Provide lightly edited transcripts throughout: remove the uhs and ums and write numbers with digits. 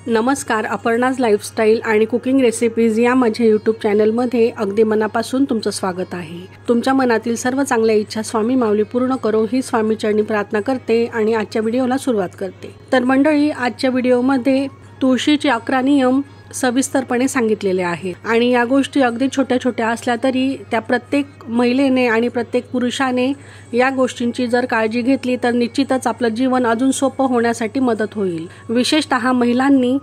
नमस्कार, अपर्णाज लाईफस्टाईल आणि cooking recipes या माझ्या यूट्यूब चॅनलमध्ये अगदी मनापासून तुमचं स्वागत आहे। तुमच्या मनातील सर्व चांगल्या इच्छा स्वामी माऊली पूर्ण करो ही स्वामी चरणी प्रार्थना करते आणि आजच्या व्हिडिओला सुरुवात करते। तर मंडळी, आजच्या व्हिडिओमध्ये तुळशीचे 11 नियम सविस्तरपणे सांगितलेले आहेत आणि या गोष्टी अगदी छोट्या छोट्या असल्या तरी त्या प्रत्येक महिलेने आणि प्रत्येक पुरुषाने या गोष्टींची जर काळजी घेतली तर निश्चितच आपलं जीवन अजून सोपं होण्यासाठी मदत होईल। विशेषतः महिलांनी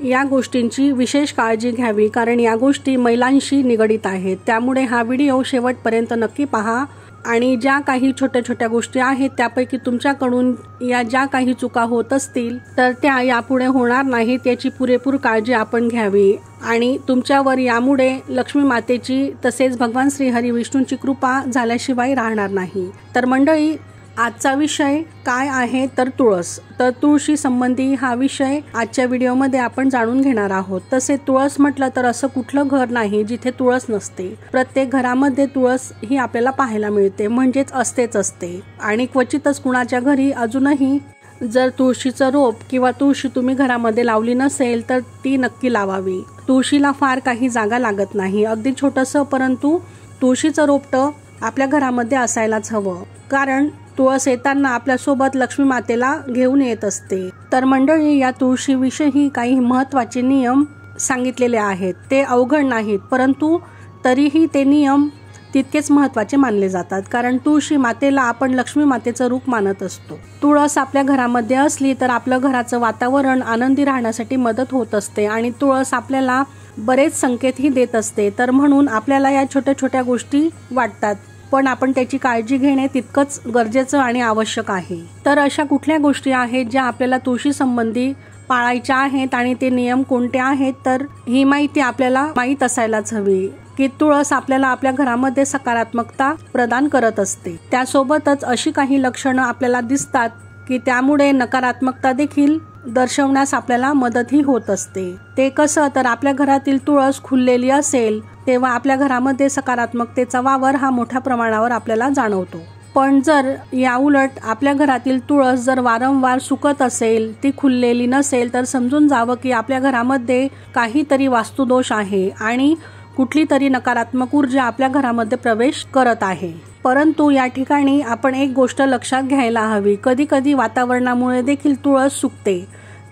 या गोष्टींची विशेष काळजी घ्यावी, कारण या गोष्टी महिलांशी निगडित आहेत। त्यामुळे हा व्हिडिओ शेवटपर्यंत नक्की पहा आणि ज्या काही छोट्या छोट्या गोष्टी आहेत त्यापैकी तुमच्याकडून या ज्या काही चुका होत असतील तर त्या यापुढे होणार नाहीत याची पुरेपूर काळजी आपण घ्यावी आणि तुमच्यावर यामुळे लक्ष्मी मातेची तसेच भगवान श्री हरी विष्णूंची कृपा झाल्याशिवाय राहणार नाही। तर मंडळी, आजचा विषय काय आहे तर तुळस। तर तुळशी संबंधी हा विषय आजच्या व्हिडिओमध्ये आपण जाणून घेणार आहोत। तसे तुळस म्हटलं तर असं कुठलं घर नाही जिथे तुळस नसते। प्रत्येक घरामध्ये तुळस ही आपल्याला पाहायला मिळते, म्हणजेच असतेच असते आणि क्वचितच कुणाच्या घरी अजूनही जर तुळशीचं रोप किंवा तुळशी तुम्ही घरामध्ये लावली नसेल तर ती नक्की लावावी। तुळशीला फार काही जागा लागत नाही, अगदी छोटंसं परंतु तुळशीचं रोपटं आपल्या घरामध्ये असायलाच हवं, कारण तुळस येताना आपल्यासोबत लक्ष्मी मातेला घेऊन येत असते। तर मंडळी, या तुळशीविषयी काही महत्त्वाचे नियम सांगितलेले आहेत। ते अवघड नाहीत, परंतु तरीही ते नियम तितकेच महत्त्वाचे मानले जातात, कारण तुळशी मातेला आपण लक्ष्मी मातेचं रूप मानत असतो। तुळस आपल्या घरामध्ये असली तर आपलं घराचं वातावरण आनंदी राहण्यासाठी मदत होत असते आणि तुळस आपल्याला बरेच संकेतही देत असते। तर म्हणून आपल्याला या छोट्या छोट्या गोष्टी वाटतात, पण आपण त्याची काळजी घेणे तितकंच गरजेचं आणि आवश्यक आहे। तर अशा कुठल्या गोष्टी आहेत ज्या आपल्याला तुळशी संबंधी पाळायच्या आहेत आणि ते नियम कोणते आहेत, तर ही माहिती आपल्याला माहीत असायलाच हवी की तुळस आपल्याला आपल्या घरामध्ये सकारात्मकता प्रदान करत असते। त्यासोबतच अशी काही लक्षणं आपल्याला दिसतात की त्यामुळे नकारात्मकता देखील दर्शवण्यास आपल्याला मदतही होत असते। ते कसं, तर आपल्या घरातील तुळस खुललेली असेल तेव्हा आपल्या घरामध्ये सकारात्मकतेचा वावर हा मोठ्या प्रमाणावर आपल्याला जाणवतो। पण जर या उलट आपल्या घरातील तुळस जर वारंवार सुकत असेल, ती खुललेली नसेल, तर समजून जावं की आपल्या घरामध्ये काहीतरी वास्तुदोष आहे आणि कुठली तरी नकारात्मक ऊर्जा आपल्या घरामध्ये प्रवेश करत आहे। परंतु या ठिकाणी आपण एक गोष्ट लक्षात घ्यायला हवी, कधी कधी वातावरणामुळे देखील तुळस सुकते,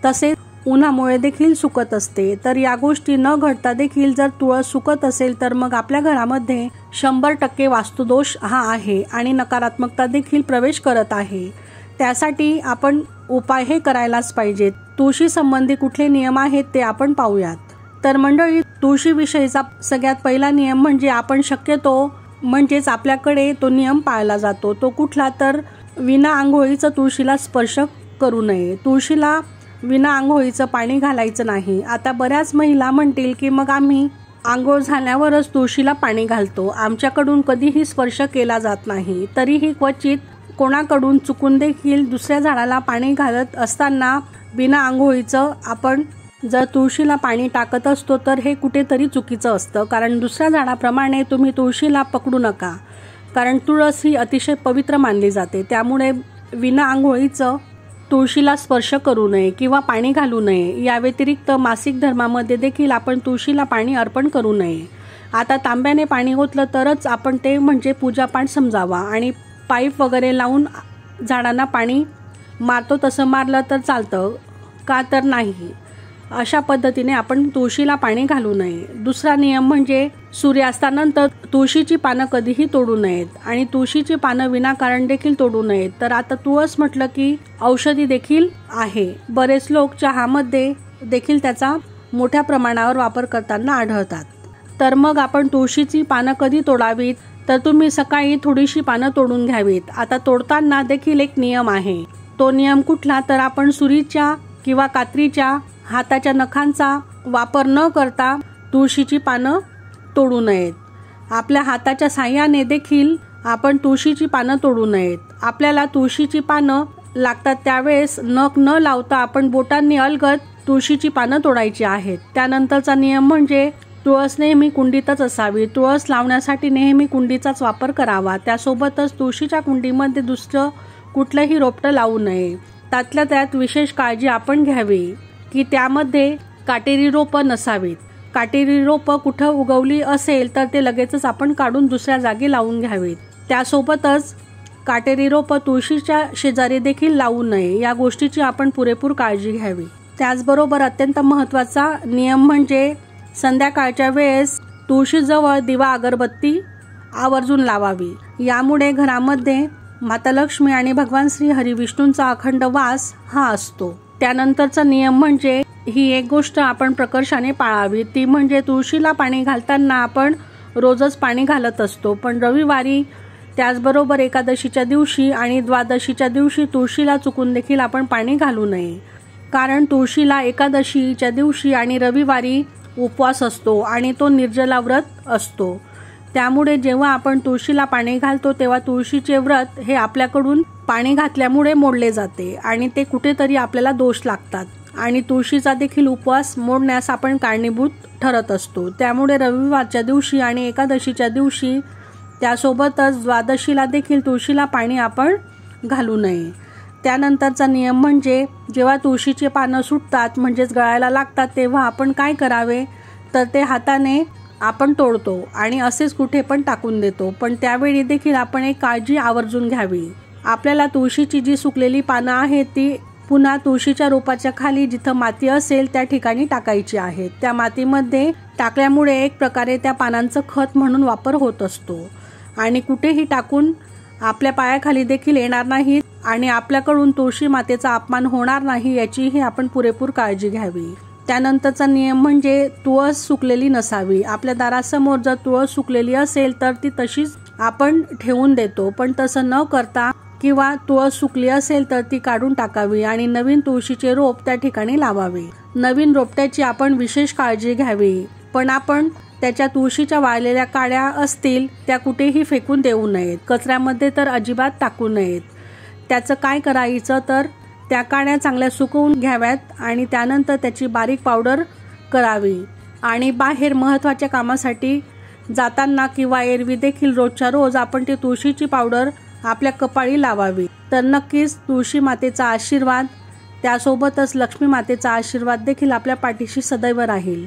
तसेच उन्हामुळे देखील सुकत असते। तर या गोष्टी न घडता देखील जर तुळस सुकत असेल तर मग आपल्या घरामध्ये 100% वास्तुदोष हा आहे आणि नकारात्मकता देखील प्रवेश करत आहे। त्यासाठी आपण उपाय हे करायलाच पाहिजेत। तुळशी संबंधी कुठले नियम आहेत ते आपण पाहूयात। तर मंडळी, तुळशीविषयीचा सगळ्यात पहिला नियम म्हणजे आपण शक्यतो म्हणजेच आपल्याकडे तो नियम पाळला जातो तो कुठला, तर विना आंघोळीचं तुळशीला स्पर्श करू नये। तुळशीला विना आंघोळीचं पाणी घालायचं नाही। आता बऱ्याच महिला म्हणतील की मग आम्ही आंघोळ झाल्यावरच तुळशीला पाणी घालतो, आमच्याकडून कधीही स्पर्श केला जात नाही। तरीही क्वचित कोणाकडून चुकून देखील दुसऱ्या झाडाला पाणी घालत असताना बिना आंघोळीचं आपण जर तुळशीला पाणी टाकत असतो तर हे कुठेतरी चुकीचं असतं, कारण दुसऱ्या झाडाप्रमाणे तुम्ही तुळशीला पकडू नका, कारण तुळस ही अतिशय पवित्र मानली जाते। त्यामुळे विना आंघोळीचं तुळशीला स्पर्श करू नये किंवा पाणी घालू नये। या व्यतिरिक्त मासिक धर्मामध्ये देखील आपण तुळशीला पाणी अर्पण करू नये। आता तांब्याने पाणी ओतलं तरच आपण ते म्हणजे पूजापाठ समजावा आणि पाईप वगैरे लावून झाडांना पाणी मारतो तसं मारलं तर चालतं का, तर नाही, अशा पद्धतीने आपण तुळशीला पाणी घालू नये। दुसरा नियम म्हणजे सूर्यास्तानंतर तुळशीची पानं कधीही तोडू नयेत आणि तुळशीची पानं विनाकारण देखील तोडू नयेत। तर आता तुळस म्हटलं की औषधी देखील आहे, बरेच लोक चहामध्ये देखील त्याचा मोठ्या प्रमाणावर वापर करताना आढळतात। तर मग आपण तुळशीची पानं कधी तोडावीत, तर तुम्ही सकाळी थोडीशी पानं तोडून घ्यावीत। आता तोडताना देखील एक नियम आहे, तो नियम कुठला, तर आपण सुरीच्या किंवा कात्रीच्या हाताच्या नखांचा वापर न करता तुळशीची पानं तोडू नयेत। आपल्या हाताच्या साह्याने देखील आपण तुळशीची पानं तोडू नयेत। आपल्याला तुळशीची पानं लागतात त्यावेळेस नख न लावता आपण बोटांनी अलगद तुळशीची पानं तोडायची आहेत। त्यानंतरचा नियम म्हणजे तुळस नेहमी कुंडीतच असावी। तुळस लावण्यासाठी नेहमी कुंडीचाच वापर करावा। त्यासोबतच तुळशीच्या कुंडीमध्ये दुसरं कुठलंही रोपटं लावू नये, त्यातल्या त्यात विशेष काळजी आपण घ्यावी। की त्यामध्ये काटेरी रोपं नसावीत. काटेरी रोपं कुठं उगवली असेल तर ते लगेचच आपण काढून दुसऱ्या जागी लावून घ्यावीत. त्यासोबतच काटेरी रोपं तुळशीच्या शेजारी देखील लावू नये. या गोष्टीची आपण पुरेपूर काळजी घ्यावी. त्याचबरोबर अत्यंत महत्त्वाचा नियम म्हणजे संध्याकाळच्या वेळेस तुळशीजवळ दिवा अगरबत्ती आवर्जून लावावी. यामुळे घरामध्ये माता लक्ष्मी आणि भगवान श्री हरिविष्णूंचा अखंड वास हा असतो. त्यानंतरचा नियम म्हणजे ही एक गोष्ट आपण प्रकर्षाने पाळावी, ती म्हणजे तुळशीला पाणी घालताना आपण रोजच पाणी घालत असतो, पण रविवारी त्याचबरोबर एकादशीच्या दिवशी आणि द्वादशीच्या दिवशी तुळशीला चुकून देखील आपण पाणी घालू नये. कारण तुळशीला एकादशीच्या दिवशी आणि रविवारी उपवास असतो आणि तो निर्जला व्रत असतो. त्यामुळे जेव्हा आपण तुळशीला पाणी घालतो तेव्हा तुळशीचे व्रत हे आपल्याकडून पाणी घातल्यामुळे मोडले जाते आणि ते कुठेतरी आपल्याला दोष लागतात आणि तुळशीचा देखील उपवास मोडण्यास आपण कारणीभूत ठरत असतो. त्यामुळे रविवारच्या दिवशी आणि एकादशीच्या दिवशी त्यासोबतच द्वादशीला देखील तुळशीला पाणी आपण घालू नये. त्यानंतरचा नियम म्हणजे जेव्हा तुळशीची पानं सुटतात म्हणजेच गळायला लागतात तेव्हा आपण काय करावे तर ते हाताने आपण तोडतो आणि असेच कुठे पण टाकून देतो, पण त्यावेळी देखील आपण एक काळजी आवर्जून घ्यावी. आपल्याला तुळशीची जी सुकलेली पानं आहेत ती पुन्हा तुळशीच्या रोपाच्या खाली जिथं माती असेल त्या ठिकाणी टाकायची आहेत. त्या मातीमध्ये टाकल्यामुळे एक प्रकारे त्या पानांचं खत म्हणून वापर होत असतो आणि कुठेही टाकून आपल्या पायाखाली देखील येणार नाहीत आणि आपल्याकडून तुळशी मातेचा अपमान होणार नाही याचीही आपण पुरेपूर काळजी घ्यावी. त्यानंतरचा नियम म्हणजे तुळस सुकलेली नसावी. आपल्या दारासमोर जर तुळस सुकलेली असेल तर ती तशीच आपण ठेवून देतो, पण तसं न करता किंवा तुळस सुकली असेल तर ती काढून टाकावी आणि नवीन तुळशीचे रोप त्या ठिकाणी लावावे. नवीन रोपट्याची आपण विशेष काळजी घ्यावी, पण आपण त्याच्या तुळशीच्या वाळलेल्या काड्या असतील त्या कुठेही फेकून देऊ नयेत, कचऱ्यामध्ये तर अजिबात टाकू नयेत. त्याचं काय करायचं तर त्या काड्या चांगल्या सुकवून घ्याव्यात आणि त्यानंतर त्याची बारीक पावडर करावी आणि बाहेर महत्त्वाच्या कामासाठी जाताना किंवा एरवी देखील रोजच्या रोज आपण ती तुळशीची पावडर आपल्या कपाळी लावावी. तर नक्कीच तुळशी मातेचा आशीर्वाद त्यासोबतच लक्ष्मी मातेचा आशीर्वाद देखील आपल्या पाठीशी सदैव राहील.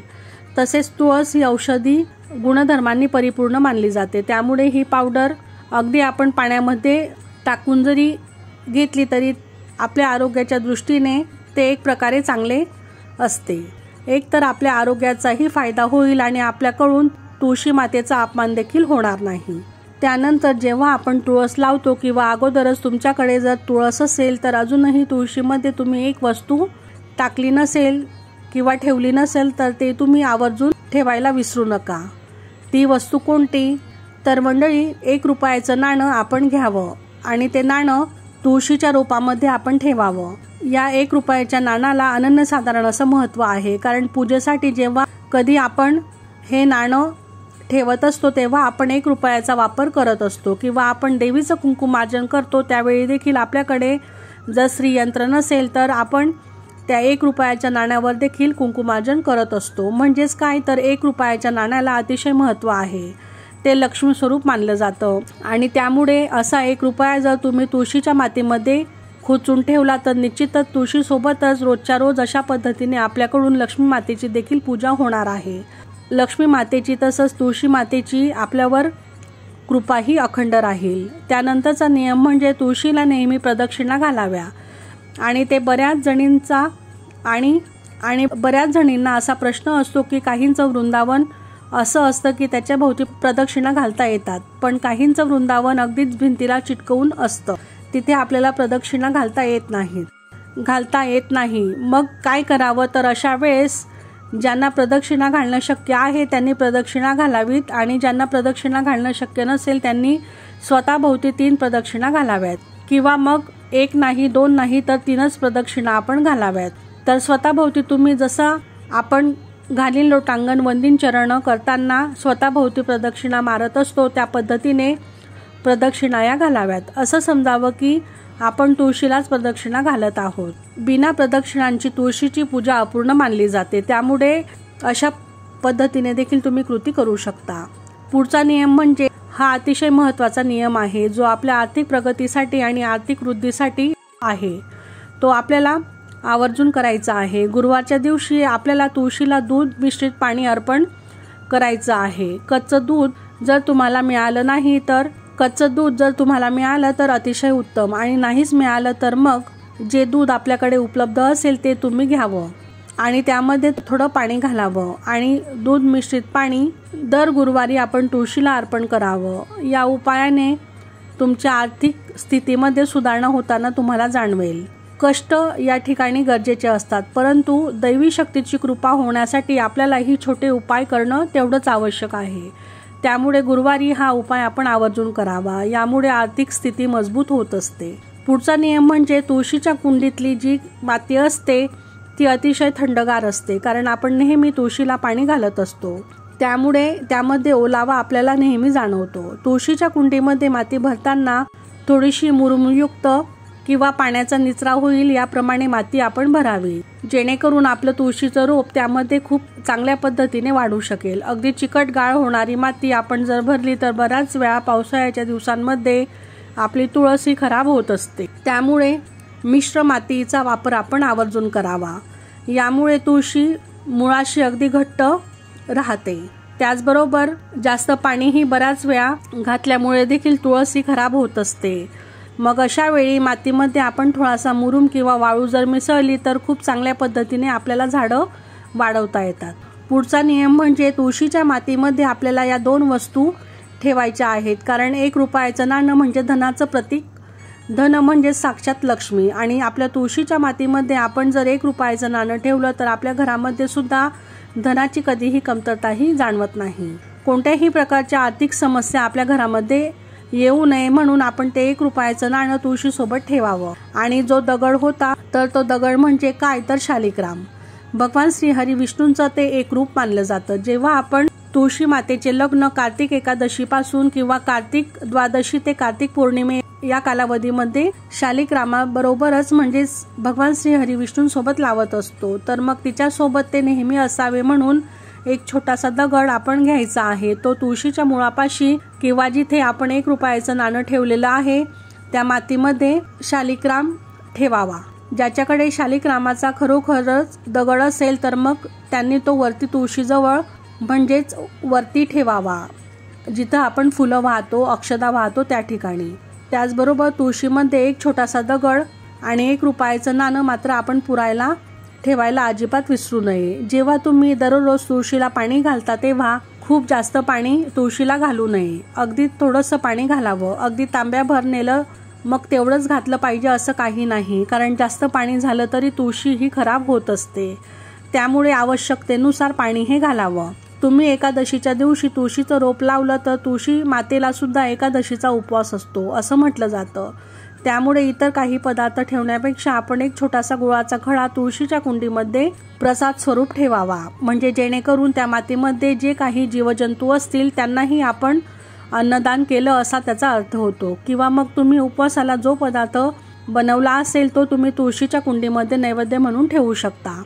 तसेच तुळस ही औषधी गुणधर्मांनी परिपूर्ण मानली जाते, त्यामुळे ही पावडर अगदी आपण पाण्यामध्ये टाकून जरी घेतली तरी आपल्या आरोग्याच्या दृष्टीने ते एक प्रकारे चांगले असते. एक तर आपल्या आरोग्याचाही फायदा होईल आणि आपल्याकडून तुळशी मातेचा अपमान देखील होणार नाही. त्यानंतर जेव्हा आपण तुळस लावतो किंवा अगोदरच तुमच्याकडे जर तुळस असेल तर अजूनही तुळशीमध्ये तुम्ही एक वस्तू टाकली नसेल किंवा ठेवली नसेल तर ते तुम्ही आवर्जून ठेवायला विसरू नका. ती वस्तू कोणती तर मंडळी 1 रुपयाचं नाणं आपण घ्यावं आणि ते नाणं तुळशीच्या रोपामध्ये आपण ठेवावं. या 1 रुपयाच्या नाण्याला अनन्यसाधारण असं महत्त्व आहे, कारण पूजेसाठी जेव्हा कधी आपण हे नाणं ठेवत असतो तेव्हा आपण 1 रुपयाचा वापर करत असतो किंवा आपण देवीचं कुंकुमार्जन करतो त्यावेळी देखील आपल्याकडे जर श्रीयंत्र नसेल तर आपण त्या 1 रुपयाच्या नाण्यावर देखील कुंकुमार्जन करत असतो. म्हणजेच काय तर 1 रुपयाच्या नाण्याला अतिशय महत्त्व आहे, ते लक्ष्मी स्वरूप मानलं जातं आणि त्यामुळे असा 1 रुपया जर तुम्ही तुळशीच्या मातीमध्ये खोचून ठेवला तर निश्चितच तुळशीसोबतच रोजच्या रोज अशा पद्धतीने आपल्याकडून लक्ष्मी मातेची देखील पूजा होणार आहे. लक्ष्मी मातेची तसंच तुळशी मातेची आपल्यावर कृपाही अखंड राहील. त्यानंतरचा नियम म्हणजे तुळशीला नेहमी प्रदक्षिणा घालाव्या आणि ते बऱ्याच जणींचा आणि बऱ्याच जणींना असा प्रश्न असतो की काहींचं वृंदावन असं असतं की त्याच्या भोवती प्रदक्षिणा घालता येतात, पण काहींचं वृंदावन अगदीच भिंतीला चिटकवून असतं, तिथे आपल्याला प्रदक्षिणा घालता येत नाही. मग काय करावं तर अशा वेळेस ज्यांना प्रदक्षिणा घालणं शक्य आहे त्यांनी प्रदक्षिणा घालावीत आणि ज्यांना प्रदक्षिणा घालणं शक्य नसेल त्यांनी स्वतःभोवती 3 प्रदक्षिणा घालाव्यात किंवा मग 1 नाही 2 नाही तर 3च प्रदक्षिणा आपण घालाव्यात. तर स्वतःभोवती तुम्ही जसा आपण घालीन लोटांगण वंदीन चरण करताना स्वतःभोवती प्रदक्षिणा मारत असतो त्या पद्धतीने प्रदक्षिणा या घालाव्यात. असं समजावं की आपण तुळशीलाच प्रदक्षिणा घालत आहोत. बिना प्रदक्षिणांची तुळशीची पूजा अपूर्ण मानली जाते, त्यामुळे अशा पद्धतीने देखील तुम्ही कृती करू शकता. पुढचा नियम म्हणजे हा अतिशय महत्त्वाचा नियम आहे जो आपल्या आर्थिक प्रगतीसाठी आणि आर्थिक वृद्धीसाठी आहे. तो आपल्याला आवर्जून करायचा आहे। गुरुवारच्या दिवशी आपल्याला तुळशीला दूध मिश्रित पाणी अर्पण करायचं आहे। कच्चं दूध जर तुम्हाला मिळालं तर अतिशय उत्तम, आणि नाहीच मिळालं तर मग जे दूध आपल्याकडे उपलब्ध असेल ते तुम्ही घ्यावं आणि त्यामध्ये थोडं पाणी घालावं आणि दूध मिश्रित पाणी दर गुरुवारी आपण तुळशीला अर्पण करावं। या उपायाने तुमच्या आर्थिक स्थितीमध्ये सुधारणा होताना तुम्हाला जाणवेल। कष्ट या ठिकाणी गरजेचे असतात, परंतु दैवी शक्तीची कृपा होण्यासाठी आपल्याला ही छोटे उपाय करणं तेवढंच आवश्यक आहे। त्यामुळे गुरुवारी हा उपाय आपण आवर्जून करावा, यामुळे आर्थिक स्थिती मजबूत होत असते। पुढचा नियम म्हणजे तुळशीच्या कुंडीतली जी माती असते ती अतिशय थंडगार असते, कारण आपण नेहमी तुळशीला पाणी घालत असतो, त्यामुळे त्यामध्ये ओलावा आपल्याला नेहमी जाणवतो। तुळशीच्या कुंडीमध्ये माती भरताना थोडीशी मुरुमयुक्त किंवा पाण्याचा निचरा होईल याप्रमाणे माती आपण भरावी, जेणेकरून आपलं तुळशीचं रोप त्यामध्ये खूप चांगल्या पद्धतीने वाढू शकेल। अगदी चिकट गाळ होणारी माती आपण जर भरली तर बऱ्याच वेळा पावसाळ्याच्या दिवसांमध्ये आपली तुळस ही खराब होत असते, त्यामुळे मिश्र मातीचा वापर आपण आवर्जून करावा। यामुळे तुळशी मुळाशी अगदी घट्ट राहते। त्याचबरोबर जास्त पाणीही बऱ्याच वेळा घातल्यामुळे देखील तुळस ही खराब होत असते। मग अशा वेळी मातीमध्ये आपण थोडासा मुरुम किंवा वाळू जर मिसळली तर खूप चांगल्या पद्धतीने आपल्याला झाडं वाढवता येतात। पुढचा नियम म्हणजे तुळशीच्या मातीमध्ये आपल्याला या 2 वस्तू ठेवायच्या आहेत, कारण 1 रुपयाचं नाणं म्हणजे धनाचं प्रतीक, धन म्हणजे साक्षात लक्ष्मी, आणि आपल्या तुळशीच्या मातीमध्ये आपण जर 1 रुपयाचं नाणं ठेवलं तर आपल्या घरामध्ये सुद्धा धनाची कधीही कमतरताही जाणवत नाही। कोणत्याही प्रकारच्या आर्थिक समस्या आपल्या घरामध्ये येऊ नये म्हणून आपण ते 1 रुपयाचं नाणं तुळशीसोबत ठेवावं। आणि जो दगड होता तर तो दगड म्हणजे काय तर शालिग्राम। भगवान श्री हरी विष्णूंचं ते एक रूप मानलं जातं। जेव्हा आपण तुळशी मातेचे लग्न कार्तिक एकादशी पासून किंवा कार्तिक द्वादशी ते कार्तिक पौर्णिमे या कालावधीमध्ये शालिग्रामाबरोबरच म्हणजे भगवान श्री हरी विष्णूंसोबत लावत असतो, तर मग तिच्यासोबत ते नेहमी असावे म्हणून एक छोटासा दगड आपण घ्यायचा आहे। तो तुळशीच्या मुळापाशी किंवा जिथे आपण 1 रुपयाचं नाणं ठेवलेलं आहे त्या मातीमध्ये शालिग्राम ठेवावा। ज्याच्याकडे शालिग्रामाचा खरोखरच दगड असेल तर मग त्यांनी तो वरती तुळशीजवळ म्हणजेच वरती ठेवावा, जिथं आपण फुलं वाहतो, अक्षदा वाहतो त्या ठिकाणी। त्याचबरोबर तुळशीमध्ये एक छोटासा दगड आणि 1 रुपयाचं नाणं मात्र आपण पुरायला ठेवायला अजिबात विसरू नये। जेव्हा तुम्ही दररोज तुळशीला पाणी घालता तेव्हा खूप जास्त पाणी तुळशीला घालू नये, अगदी थोडंसं पाणी घालावं। अगदी तांब्याभर नेलं मग तेवढंच घातलं पाहिजे असं काही नाही, कारण जास्त पाणी झालं तरी तुळशी ही खराब होत असते, त्यामुळे आवश्यकतेनुसार पाणी हे घालावं। तुम्ही एकादशीच्या दिवशी तुळशीचं रोप लावलं तर तुळशी मातेला सुद्धा एकादशीचा उपवास असतो असं म्हटलं जातं, त्यामुळे इतर काही पदार्थ ठेवण्यापेक्षा आपण एक छोटासा गुळाचा खडा तुळशीच्या कुंडीमध्ये प्रसाद स्वरूप ठेवावा, म्हणजे जेणेकरून त्या मातीमध्ये जे काही जीवजंतू असतील त्यांनाही आपण अन्नदान केलं असा त्याचा अर्थ होतो। किंवा मग तुम्ही उपवासाला जो पदार्थ बनवला असेल तो तुम्ही तुळशीच्या कुंडीमध्ये नैवेद्य म्हणून ठेवू शकता।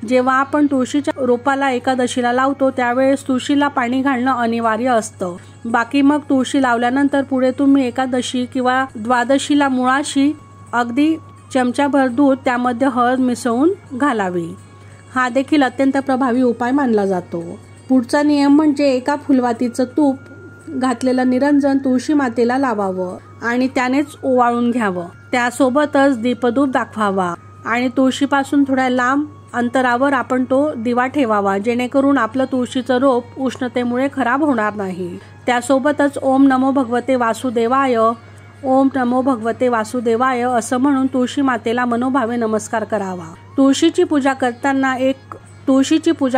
जेव्हा आपण तुळशीच्या रोपाला एकादशीला लावतो त्यावेळेस तुळशीला पाणी घालणं अनिवार्य असतं। बाकी मग तुळशी लावल्यानंतर पुढे तुम्ही एकादशी किंवा द्वादशीला मुळाशी अगदी चमचाभर दूध त्यामध्ये हळद मिसळून घालावी। हा देखील अत्यंत प्रभावी उपाय मानला जातो। पुढचा नियम म्हणजे एका फुलवातीचं तूप घातलेलं निरंजन तुळशी मातेला लावावं आणि त्यानेच ओवाळून घ्यावं। त्यासोबतच दीपधूप दाखवावा आणि तुळशीपासून थोड्या लांब अंतरावर आपण तो दिवा ठेवावा, जेणेकरून आपलं तुळशीचं रोप उष्णतेमुळे खराब होणार नाही। त्यासोबतच ओम नमो भगवते वासुदेवाय, ओम नमो भगवते वासुदेवाय असं म्हणून तुळशी मातेला मनोभावे नमस्कार करावा। तुळशीची पूजा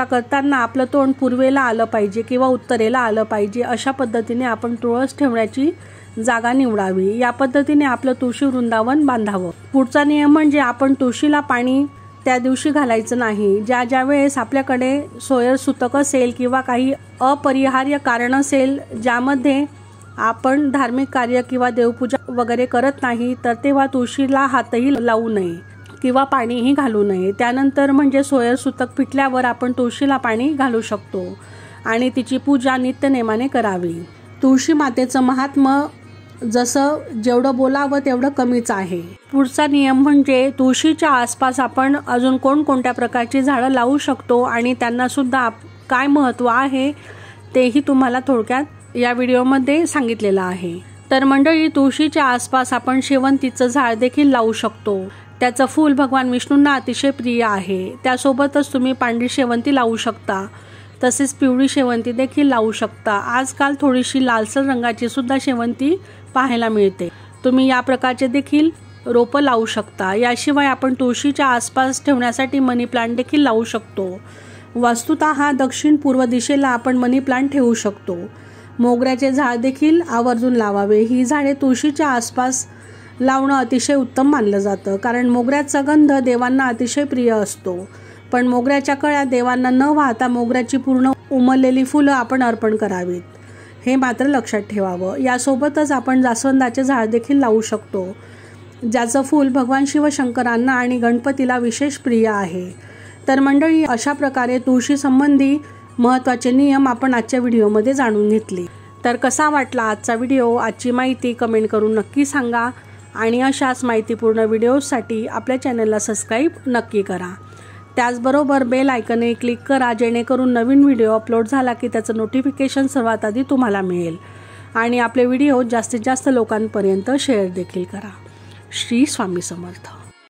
करताना आपलं तोंड पूर्वेला आलं पाहिजे किंवा उत्तरेला आलं पाहिजे, अशा पद्धतीने आपण तुळस ठेवण्याची जागा निवडावी। या पद्धतीने आपलं तुळशी वृंदावन बांधावं। पुढचा नियम म्हणजे आपण तुळशीला पाणी त्या दिवशी घालायचं नाही। ज्या वेळेस आपल्याकडे सोयर सुतक असेल किंवा काही अपरिहार्य कारण असेल ज्यामध्ये आपण धार्मिक कार्य किंवा देवपूजा वगैरे करत नाही, तर तेव्हा तुळशीला हातही लावू नये किंवा पाणीही घालू नये। त्यानंतर म्हणजे सोयर सुतक फिटल्यावर आपण तुळशीला पाणी घालू शकतो आणि तिची पूजा नित्यनेमाने करावी। तुळशी मातेचं महात्म्य जसं जेवढं बोलावं तेवढं कमीच आहे. पुढचा नियम म्हणजे तुळशीच्या आसपास आपण अजून कोणकोणत्या प्रकारची झाडं लावू शकतो आणि त्यांना सुद्धा काय महत्त्व आहे तेही तुम्हाला थोडक्यात या व्हिडिओमध्ये सांगितलेलं आहे. तर मंडळी, तुळशीच्या आसपास आपण शेवंतीचं झाड देखील लावू शकतो. त्याचं फूल भगवान विष्णूंना अतिशय प्रिय आहे. त्यासोबतच तुम्ही पांढरी शेवंती लावू शकता, तसेच पिवळी शेवंती देखील लावू शकता. आजकाल थोडीशी लालसर रंगाची सुद्धा शेवंती पाहायला मिळते. तुम्ही या प्रकारचे देखील रोपं लावू शकता. याशिवाय आपण तुळशीच्या आसपास ठेवण्यासाठी मनी प्लांट देखील लावू शकतो. वस्तुतः दक्षिण पूर्व दिशेला आपण मनी प्लांट ठेवू शकतो. मोगऱ्याचे झाड देखील आवर्जून लावावे. ही झाडे तुळशीच्या आसपास लावणं अतिशय उत्तम मानलं जातं, कारण मोगऱ्याचा गंध देवांना अतिशय प्रिय असतो. पण मोगऱ्याच्या कळ्या देवांना न वाहता मोगऱ्याची पूर्ण उमललेली फुलं आपण अर्पण करावीत, हे मात्र लक्षात ठेवावं. यासोबतच आपण जास्वंदाचे झाड देखील लावू शकतो, ज्याचं फूल भगवान शिवशंकरांना आणि गणपतीला विशेष प्रिय आहे. तर मंडळी, अशा प्रकारे तुळशी संबंधी महत्त्वाचे नियम आपण आजच्या व्हिडिओमध्ये जाणून घेतले. तर कसा वाटला आजचा व्हिडिओ? आजची माहिती कमेंट करून नक्की सांगा आणि अशाच माहितीपूर्ण व्हिडिओसाठी आपल्या चॅनलला सबस्क्राईब नक्की करा. त्याचबरोबर बेल आयकॉनवर क्लिक करा, जेणेकरून नवीन व्हिडिओ अपलोड झाला की त्याचं नोटिफिकेशन सर्वात आधी तुम्हाला मिळेल. आणि आपले व्हिडिओ जास्तीत जास्त लोकांपर्यंत शेअर देखील करा. श्री स्वामी समर्थ.